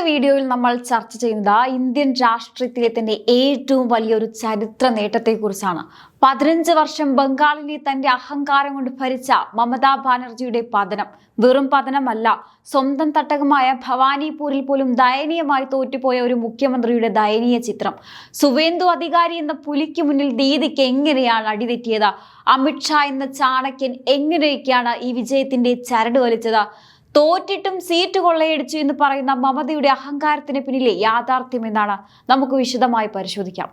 വീഡിയോയിൽ നമ്മൾ ചർച്ച ചെയ്യുന്നത് ഇന്ത്യൻ രാഷ്ട്രീയത്തിലെ തന്നെ ഏറ്റവും വലിയൊരു ചരിത്ര നേട്ടത്തെക്കുറിച്ചാണ്. 15 വർഷം ബംഗാളിനെ തന്റെ അഹങ്കാരം കൊണ്ട് ഭരിച്ച മമതാ ബാനർജിയുടെ പതനം. വെറും പതനമല്ല, സ്വന്തം തട്ടകമായ ഭവാനിപൂരിൽ പോലും ദയനീയമായി തോറ്റുപോയ ഒരു മുഖ്യമന്ത്രിയുടെ ദയനീയ ചിത്രം. സുവേന്ദു അധികാരി എന്ന പുലിക്ക് മുന്നിൽ ദീദിക്ക് എങ്ങനെയാണ് അടിതെറ്റിയത്? അമിത്ഷാ എന്ന ചാണക്യൻ എങ്ങനെയൊക്കെയാണ് ഈ വിജയത്തിന്റെ ചരട് വലിച്ചത്? തോറ്റിട്ടും സീറ്റ് കൊള്ളയടിച്ചു എന്ന് പറയുന്ന മമതയുടെ അഹങ്കാരത്തിന് പിന്നിലെ യാഥാർത്ഥ്യം എന്താണ്? നമുക്ക് വിശദമായി പരിശോധിക്കാം.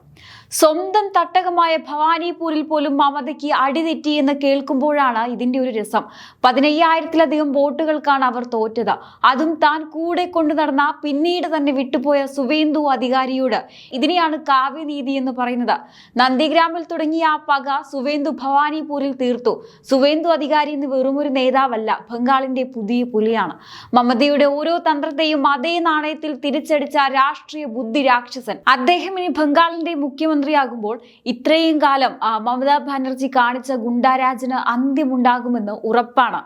സ്വന്തം തട്ടകമായ ഭവാനിപൂരിൽ പോലും മമതയ്ക്ക് അടിതെറ്റി എന്ന് കേൾക്കുമ്പോഴാണ് ഇതിന്റെ ഒരു രസം. 15,000-ലധികം വോട്ടുകൾക്കാണ് അവർ തോറ്റത്. അതും താൻ കൂടെ കൊണ്ടു നടന്ന, പിന്നീട് തന്നെ വിട്ടുപോയ സുവേന്ദു അധികാരിയോട്. ഇതിനെയാണ് കാവ്യനീതി എന്ന് പറയുന്നത്. നന്ദിഗ്രാമിൽ തുടങ്ങിയ ആ പക സുവേന്ദു ഭവാനിപൂരിൽ തീർത്തു. സുവേന്ദു അധികാരി എന്ന് വെറുമൊരു നേതാവല്ല, ബംഗാളിന്റെ പുതിയ പുലിയാണ്. മമതയുടെ ഓരോ തന്ത്രത്തെയും അതേ നാണയത്തിൽ തിരിച്ചടിച്ച രാഷ്ട്രീയ ബുദ്ധി രാക്ഷസൻ. അദ്ദേഹം ഇനി ബംഗാളിന്റെ മുഖ്യമന്ത്രിയാകുമ്പോൾ ഇത്രയും കാലം മമതാ ബാനർജി കാണിച്ച ഗുണ്ടാരാജിന് അന്ത്യമുണ്ടാകുമെന്ന് ഉറപ്പാണ്.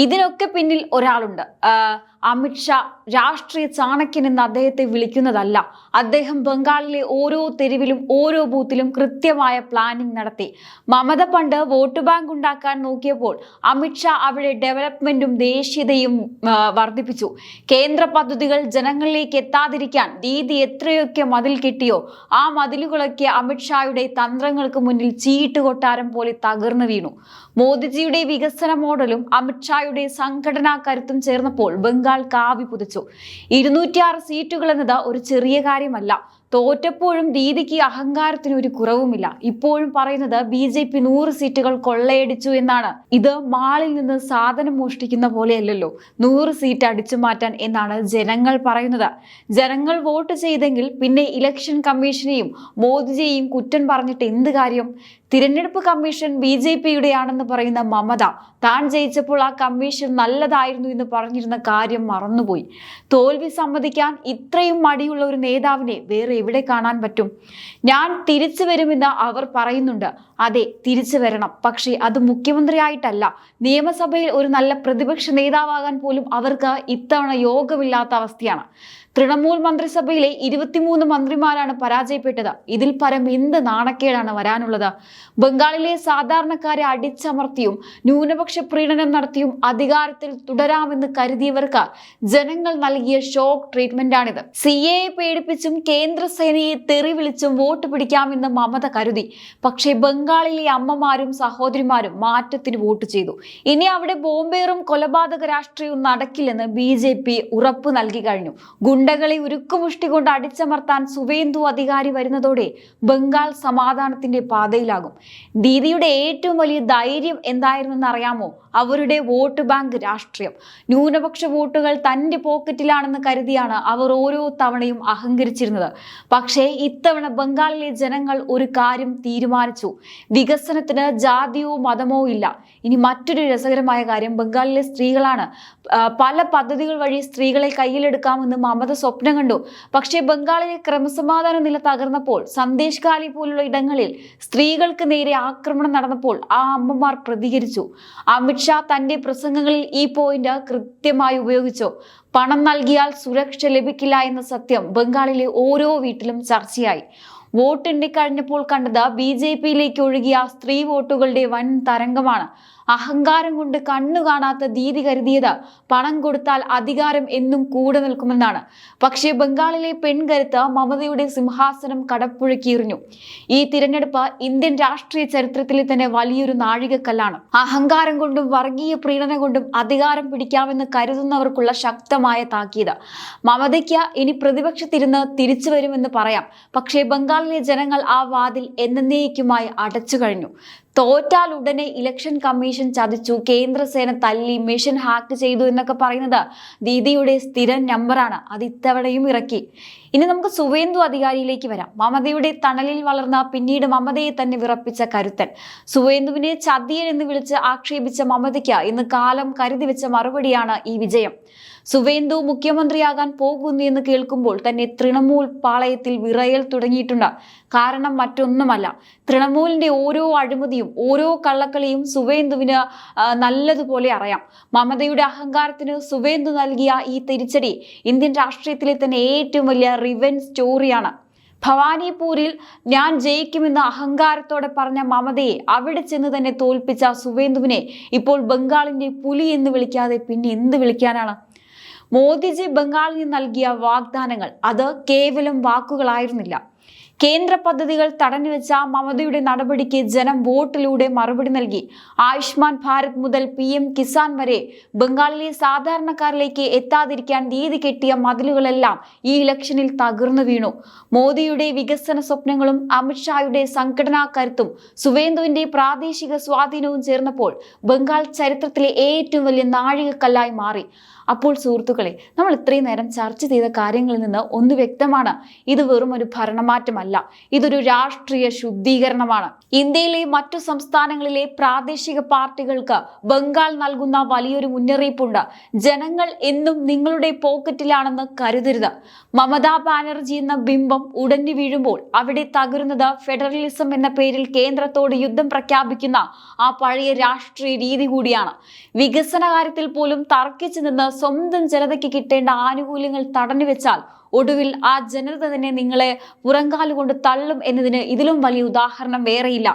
ഇതിനൊക്കെ പിന്നിൽ ഒരാളുണ്ട്. അമിത്ഷാ രാഷ്ട്രീയ ചാണക്യൻ എന്ന് അദ്ദേഹത്തെ വിളിക്കുന്നതല്ല. അദ്ദേഹം ബംഗാളിലെ ഓരോ തെരുവിലും ഓരോ ബൂത്തിലും കൃത്യമായ പ്ലാനിംഗ് നടത്തി. മമത പണ്ട് വോട്ട് ബാങ്ക് ഉണ്ടാക്കാൻ നോക്കിയപ്പോൾ അമിത്ഷാ അവിടെ ഡെവലപ്മെന്റും ദേശീയതയും വർദ്ധിപ്പിച്ചു. കേന്ദ്ര പദ്ധതികൾ ജനങ്ങളിലേക്ക് എത്താതിരിക്കാൻ ദീദി എത്രയൊക്കെ മതിൽ കെട്ടിയോ ആ മതിലുകളൊക്കെ അമിത്ഷായുടെ തന്ത്രങ്ങൾക്ക് മുന്നിൽ ചീട്ട് കൊട്ടാരം പോലെ തകർന്നു വീണു. മോദിജിയുടെ വികസന മോഡലും അമിത്ഷായുടെ സംഘടനാ കരുത്തും ചേർന്നപ്പോൾ ബംഗാൾ കാവി പുതച്ചു. 206 സീറ്റുകൾ എന്നത് ഒരു ചെറിയ കാര്യമല്ല. തോറ്റപ്പോഴും ദീദിക്ക് അഹങ്കാരത്തിന് ഒരു കുറവുമില്ല. ഇപ്പോഴും പറയുന്നത് BJP 100 സീറ്റുകൾ കൊള്ളയടിച്ചു എന്നാണ്. ഇത് മാളിൽ നിന്ന് സാധനം മോഷ്ടിക്കുന്ന പോലെയല്ലല്ലോ. 100 സീറ്റ് അടിച്ചു മാറ്റാൻ എന്നാണ് ജനങ്ങൾ പറയുന്നത്. ജനങ്ങൾ വോട്ട് ചെയ്തെങ്കിൽ പിന്നെ ഇലക്ഷൻ കമ്മീഷനെയും മോദിജിയെയും കുറ്റം പറഞ്ഞിട്ട് എന്ത് കാര്യം? തിരഞ്ഞെടുപ്പ് കമ്മീഷൻ BJPയുടെ ആണെന്ന് പറയുന്ന മമത താൻ ജയിച്ചപ്പോൾ ആ കമ്മീഷൻ നല്ലതായിരുന്നു എന്ന് പറഞ്ഞിരുന്ന കാര്യം മറന്നുപോയി. തോൽവി സമ്മതിക്കാൻ ഇത്രയും മടിയുള്ള ഒരു നേതാവിനെ വേറെ എവിടെ കാണാൻ പറ്റും? ഞാൻ തിരിച്ചു വരുമെന്ന് അവർ പറയുന്നുണ്ട്. അതെ, തിരിച്ചു വരണം. പക്ഷേ അത് മുഖ്യമന്ത്രിയായിട്ടല്ല. നിയമസഭയിൽ ഒരു നല്ല പ്രതിപക്ഷ നേതാവാകാൻ പോലും അവർക്ക് ഇത്തവണ യോഗമില്ലാത്ത അവസ്ഥയാണ്. തൃണമൂൽ മന്ത്രിസഭയിലെ 23 മന്ത്രിമാരാണ് പരാജയപ്പെട്ടത്. ഇതിൽ പരം എന്ത് നാണക്കേടാണ് വരാനുള്ളത്? ബംഗാളിലെ സാധാരണക്കാരെ അടിച്ചമർത്തിയും ന്യൂനപക്ഷ പ്രീണനം നടത്തിയും അധികാരത്തിൽ തുടരാമെന്ന് കരുതിയവർക്ക് ജനങ്ങൾ നൽകിയ ഷോക്ക് ട്രീറ്റ്മെന്റാണിത്. CAA പേടിപ്പിച്ചും കേന്ദ്രസേനയെ തെറി വിളിച്ചും വോട്ട് പിടിക്കാമെന്ന് മമത കരുതി. പക്ഷേ ബംഗാളിലെ അമ്മമാരും സഹോദരിമാരും മാറ്റത്തിന് വോട്ട് ചെയ്തു. ഇനി അവിടെ ബോംബേറും കൊലപാതക രാഷ്ട്രീയവും നടക്കില്ലെന്ന് BJP ഉറപ്പ് നൽകി കഴിഞ്ഞു. ഗുണ്ടകളെ ഉരുക്കുമുഷ്ടി കൊണ്ട് അടിച്ചമർത്താൻ സുവേന്ദു അധികാരി വരുന്നതോടെ ബംഗാൾ സമാധാനത്തിന്റെ പാതയിലാകും. ദീദിയുടെ ഏറ്റവും വലിയ ധൈര്യം എന്തായിരുന്നെന്ന് അറിയാമോ? അവരുടെ വോട്ട് ബാങ്ക് രാഷ്ട്രീയം. ന്യൂനപക്ഷ വോട്ടുകൾ തന്റെ പോക്കറ്റിലാണെന്ന് കരുതിയാണ് അവർ ഓരോ തവണയും അഹങ്കരിച്ചിരുന്നത്. പക്ഷേ ഇത്തവണ ബംഗാളിലെ ജനങ്ങൾ ഒരു കാര്യം തീരുമാനിച്ചു. വികസനത്തിന് ജാതിയോ മതമോ ഇല്ല. ഇനി മറ്റൊരു രസകരമായ കാര്യം, ബംഗാളിലെ സ്ത്രീകളാണ്. പല പദ്ധതികൾ വഴി സ്ത്രീകളെ കയ്യിലെടുക്കാമെന്ന് മമത സ്വപ്നം കണ്ടു. പക്ഷേ ബംഗാളിലെ ക്രമസമാധാന നില തകർന്നപ്പോൾ, സന്ദേശ് ഖാലി പോലുള്ള ഇടങ്ങളിൽ സ്ത്രീകൾക്ക് നേരെ ആക്രമണം നടന്നപ്പോൾ ആ അമ്മമാർ പ്രതികരിച്ചു. അമിത്ഷാ തന്റെ പ്രസംഗങ്ങളിൽ ഈ പോയിന്റ് കൃത്യമായി ഉപയോഗിച്ചു. പണം നൽകിയാൽ സുരക്ഷ ലഭിക്കില്ല എന്ന സത്യം ബംഗാളിലെ ഓരോ വീട്ടിലും ചർച്ചയായി. വോട്ട് എണ്ണിക്കഴിഞ്ഞപ്പോൾ കണ്ടത് BJPയിലേക്ക് ഒഴുകിയ സ്ത്രീ വോട്ടുകളുടെ വൻ തരംഗമാണ്. അഹങ്കാരം കൊണ്ട് കണ്ണു കാണാത്ത ദീദി കരുതിയത് പണം കൊടുത്താൽ അധികാരം എന്നും കൂടെ നിൽക്കുമെന്നാണ്. പക്ഷേ ബംഗാളിലെ പെൺകരുത്ത് മമതയുടെ സിംഹാസനം കടപ്പുഴക്കിയെറിഞ്ഞു. ഈ തിരഞ്ഞെടുപ്പ് ഇന്ത്യൻ രാഷ്ട്രീയ ചരിത്രത്തിലെ തന്നെ വലിയൊരു നാഴികക്കല്ലാണ്. അഹങ്കാരം കൊണ്ടും വർഗീയ പ്രീണനം കൊണ്ടും അധികാരം പിടിക്കാമെന്ന് കരുതുന്നവർക്കുള്ള ശക്തമായ താക്കീത്. മമതയ്ക്ക് ഇനി പ്രതിപക്ഷത്തിരുന്ന് തിരിച്ചു വരുമെന്ന് പറയാം. പക്ഷേ ബംഗാളിലെ ജനങ്ങൾ ആ വാതിൽ എന്നേക്കുമായി അടച്ചു കഴിഞ്ഞു. തോറ്റാൽ ഉടനെ ഇലക്ഷൻ കമ്മീഷൻ ചതിച്ചു, കേന്ദ്രസേന തല്ലി, മെഷീൻ ഹാക്ക് ചെയ്തു എന്നൊക്കെ പറയുന്നത് ദീദിയുടെ സ്ഥിരം നമ്പറാണ്. അത് ഇത്തവണയും ഇറക്കി. ഇനി നമുക്ക് സുവേന്ദു അധികാരിയിലേക്ക് വരാം. മമതയുടെ തണലിൽ വളർന്ന പിന്നീട് മമതയെ തന്നെ വിറപ്പിച്ച കരുത്തൻ. സുവേന്ദുവിനെ ചതിയൻ എന്ന് വിളിച്ച് ആക്ഷേപിച്ച മമതയ്ക്ക് ഇന്ന് കാലം കരുതി വെച്ച മറുപടിയാണ് ഈ വിജയം. സുവേന്ദു മുഖ്യമന്ത്രിയാകാൻ പോകുന്നു എന്ന് കേൾക്കുമ്പോൾ തന്നെ തൃണമൂൽ പാളയത്തിൽ വിറയൽ തുടങ്ങിയിട്ടുണ്ട്. കാരണം മറ്റൊന്നുമല്ല, തൃണമൂലിന്റെ ഓരോ അഴിമതിയും ഓരോ കള്ളക്കളിയും സുവേന്ദുവിന് നല്ലതുപോലെ അറിയാം. മമതയുടെ അഹങ്കാരത്തിന് സുവേന്ദു നൽകിയ ഈ തിരിച്ചടി ഇന്ത്യൻ രാഷ്ട്രീയത്തിലെ തന്നെ ഏറ്റവും വലിയ റിവെഞ്ച് സ്റ്റോറിയാണ്. ഭവാനിപൂരിൽ ഞാൻ ജയിക്കുമെന്ന് അഹങ്കാരത്തോടെ പറഞ്ഞ മമതയെ അവിടെ ചെന്ന് തന്നെ തോൽപ്പിച്ച സുവേന്ദുവിനെ ഇപ്പോൾ ബംഗാളിന്റെ പുലി എന്ന് വിളിക്കാതെ പിന്നെ എന്ത് വിളിക്കാനാണ്? മോദിജി ബംഗാളിന് നൽകിയ വാഗ്ദാനങ്ങൾ അത് കേവലം വാക്കുകളായിരുന്നില്ല. കേന്ദ്ര പദ്ധതികൾ തടഞ്ഞുവെച്ച മമതയുടെ നടപടിക്ക് ജനം വോട്ടിലൂടെ മറുപടി നൽകി. ആയുഷ്മാൻ ഭാരത് മുതൽ PM കിസാൻ വരെ ബംഗാളിലെ സാധാരണക്കാരിലേക്ക് എത്താതിരിക്കാൻ നീതി കെട്ടിയ മതിലുകളെല്ലാം ഈ ഇലക്ഷനിൽ തകർന്നു വീണു. മോദിയുടെ വികസന സ്വപ്നങ്ങളും അമിത്ഷായുടെ സംഘടനാ കരുത്തും സുവേന്ദുവിന്റെ പ്രാദേശിക സ്വാധീനവും ചേർന്നപ്പോൾ ബംഗാൾ ചരിത്രത്തിലെ ഏറ്റവും വലിയ നാഴികക്കല്ലായി മാറി. അപ്പോൾ സുഹൃത്തുക്കളെ, നമ്മൾ ഇത്രയും നേരം ചർച്ച ചെയ്ത കാര്യങ്ങളിൽ നിന്ന് ഒന്ന് വ്യക്തമാണ്, ഇത് വെറും ഒരു ഭരണമാറ്റമല്ല, ഇതൊരു രാഷ്ട്രീയ ശുദ്ധീകരണമാണ്. ഇന്ത്യയിലെ മറ്റു സംസ്ഥാനങ്ങളിലെ പ്രാദേശിക പാർട്ടികൾക്ക് ബംഗാൾ നൽകുന്ന വലിയൊരു മുന്നറിയിപ്പുണ്ട്. ജനങ്ങൾ എന്നും നിങ്ങളുടെ പോക്കറ്റിലാണെന്ന് കരുതരുത്. മമതാ ബാനർജി എന്ന ബിംബം ഉടഞ്ഞു വീഴുമ്പോൾ അവിടെ തകരുന്നത് ഫെഡറലിസം എന്ന പേരിൽ കേന്ദ്രത്തോട് യുദ്ധം പ്രഖ്യാപിക്കുന്ന ആ പഴയ രാഷ്ട്രീയ രീതി കൂടിയാണ്. വികസന കാര്യത്തിൽ പോലും തർക്കിച്ചു നിന്ന് സ്വന്തം ജനതയ്ക്ക് കിട്ടേണ്ട ആനുകൂല്യങ്ങൾ തടഞ്ഞുവെച്ചാൽ ഒടുവിൽ ആ ജനത തന്നെ നിങ്ങളെ പുറങ്കാലുകൊണ്ട് തള്ളും എന്നതിന് ഇതിലും വലിയ ഉദാഹരണം വേറെയില്ല.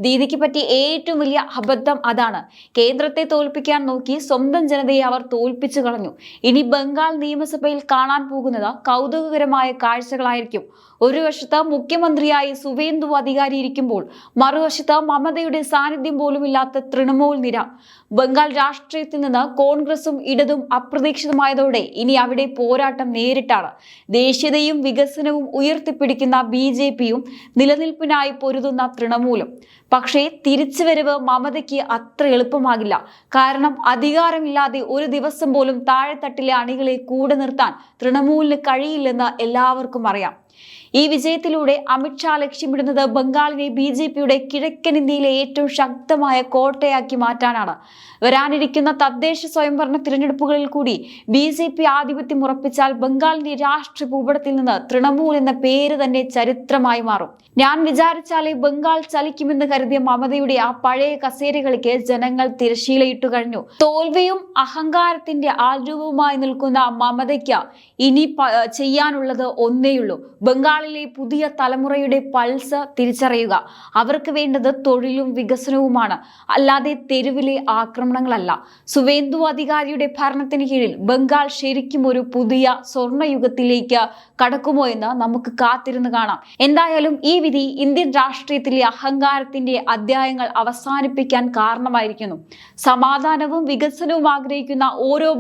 ദീദിക്ക് പറ്റിയ ഏറ്റവും വലിയ അബദ്ധം അതാണ്. കേന്ദ്രത്തെ തോൽപ്പിക്കാൻ നോക്കി സ്വന്തം ജനതയെ അവർ തോൽപ്പിച്ചു കളഞ്ഞു. ഇനി ബംഗാൾ നിയമസഭയിൽ കാണാൻ പോകുന്നത് കൗതുകകരമായ കാഴ്ചകളായിരിക്കും. ഒരു വശത്ത് മുഖ്യമന്ത്രിയായി സുവേന്ദു അധികാരി ഇരിക്കുമ്പോൾ മറുവശത്ത് മമതയുടെ സാന്നിധ്യം പോലും ഇല്ലാത്ത തൃണമൂൽ നിര. ബംഗാൾ രാഷ്ട്രീയത്തിൽ നിന്ന് കോൺഗ്രസും ഇടതും അപ്രതീക്ഷിതമായതോടെ ഇനി അവിടെ പോരാട്ടം നേരിട്ടാണ്. ദേശീയതയും വികസനവും ഉയർത്തിപ്പിടിക്കുന്ന BJPയും നിലനിൽപ്പിനായി പൊരുതുന്ന തൃണമൂലും. പക്ഷേ തിരിച്ചുവരവ് മമതയ്ക്ക് അത്ര എളുപ്പമാകില്ല. കാരണം അധികാരമില്ലാതെ ഒരു ദിവസം പോലും താഴെത്തട്ടിലെ അണികളെ കൂടെ നിർത്താൻ തൃണമൂലിന് കഴിയില്ലെന്ന് എല്ലാവർക്കും അറിയാം. ഈ വിജയത്തിലൂടെ അമിത്ഷാ ലക്ഷ്യമിടുന്നത് ബംഗാളിനെ BJPയുടെ കിഴക്കൻ ഇന്ത്യയിലെ ഏറ്റവും ശക്തമായ കോട്ടയാക്കി മാറ്റാനാണ്. വരാനിരിക്കുന്ന തദ്ദേശ സ്വയംഭരണ തിരഞ്ഞെടുപ്പുകളിൽ കൂടി BJP ആധിപത്യം ഉറപ്പിച്ചാൽ ബംഗാളിന്റെ രാഷ്ട്രീയ ഭൂപടത്തിൽ നിന്ന് തൃണമൂൽ എന്ന പേര് തന്നെ ചരിത്രമായി മാറും. ഞാൻ വിചാരിച്ചാലേ ബംഗാൾ ചലിക്കുമെന്ന് കരുതിയ മമതയുടെ ആ പഴയ കസേരകളിലേക്ക് ജനങ്ങൾ തിരശ്ശീലയിട്ടു കഴിഞ്ഞു. തോൽവിയും അഹങ്കാരത്തിന്റെ ആൾരൂപവുമായി നിൽക്കുന്ന മമതയ്ക്ക് ഇനി ചെയ്യാനുള്ളത് ഒന്നേയുള്ളൂ: ബംഗാളിലെ പുതിയ തലമുറയുടെ പൾസ് തിരിച്ചറിയുക. അവർക്ക് വേണ്ടത് തൊഴിലും വികസനവുമാണ്, അല്ലാതെ തെരുവിലെ ആക്രമണങ്ങളല്ല. സുവേന്ദു അധികാരിയുടെ ഭരണത്തിന് കീഴിൽ ബംഗാൾ ശരിക്കും ഒരു പുതിയ സ്വർണ്ണയുഗത്തിലേക്ക് കടക്കുമോ എന്ന് നമുക്ക് കാത്തിരുന്ന് കാണാം. എന്തായാലും ഈ വിധി ഇന്ത്യൻ രാഷ്ട്രീയത്തിലെ അഹങ്കാരത്തിന്റെ അധ്യായങ്ങൾ അവസാനിപ്പിക്കാൻ കാരണമായിരിക്കുന്നു. സമാധാനവും വികസനവും ആഗ്രഹിക്കുന്ന ഓരോ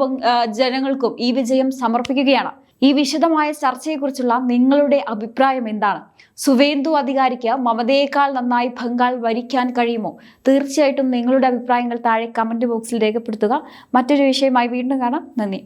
ജനങ്ങൾക്കും ഈ വിജയം സമർപ്പിക്കുകയാണ്. ഈ വിശദമായ ചർച്ചയെക്കുറിച്ചുള്ള നിങ്ങളുടെ അഭിപ്രായം എന്താണ്? സുവേന്ദു അധികാരിക്ക് മമതയേക്കാൾ നന്നായി ബംഗാൾ ഭരിക്കാൻ കഴിയുമോ? തീർച്ചയായിട്ടും നിങ്ങളുടെ അഭിപ്രായങ്ങൾ താഴെ കമന്റ് ബോക്സിൽ രേഖപ്പെടുത്തുക. മറ്റൊരു വിഷയമായി വീണ്ടും കാണാം. നന്ദി.